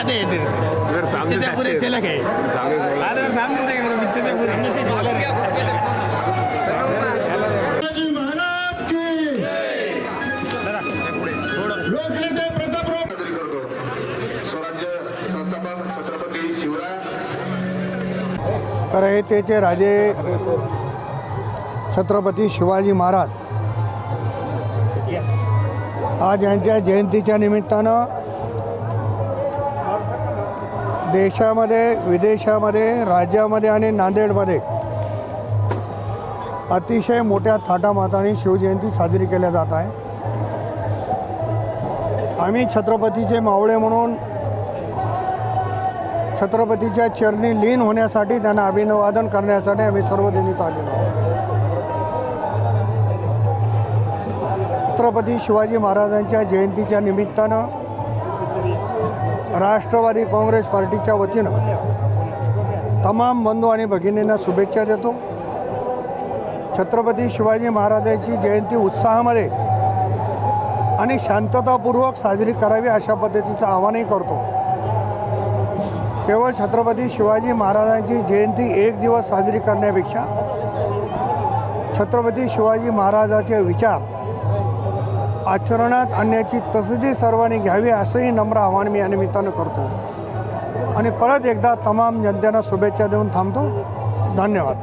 आते हैं इधर सामने पीछे से पूरे चले गए सामने से बोला। आधे सामने से गए पीछे से पूरे शिवाजी महाराज की लोकनेते प्रतापराव करतो स्वराज्य संस्थापक छत्रपती शिवराय रयतेचे राजे छत्रपती शिवाजी महाराज आज यांच्या जयंतीच्या निमित्तानं देशामध्ये विदेशामध्ये राज्यामध्ये आणि नांदेडमध्ये अतिशय मोठ्या थाटामाटाने शिवजयंती साजरी केल्या जात आहे। आम्ही छत्रपतीचे मावळे म्हणून छत्रपतीच्या चरणी लीन होण्यासाठी त्यांना अभिवादन करण्यासाठी आम्ही सर्वजण इथं आलेलो आहोत। छत्रपती शिवाजी महाराजांच्या जयंतीच्या निमित्तानं राष्ट्रवादी काँग्रेस पार्टीच्या वतीनं तमाम बंधू आणि भगिनींना शुभेच्छा देतो। छत्रपती शिवाजी महाराजांची जयंती उत्साहामध्ये आणि शांततापूर्वक साजरी करावी अशा पद्धतीचं आवाहनही करतो। केवळ छत्रपती शिवाजी महाराजांची जयंती एक दिवस साजरी करण्यापेक्षा छत्रपती शिवाजी महाराजांचे विचार आचरणात आणण्याची तसदी सर्वांनी घ्यावी असंही नम्र आवाहन मी या निमित्तानं करतो आणि परत एकदा तमाम जनतेला शुभेच्छा देऊन थांबतो। धन्यवाद।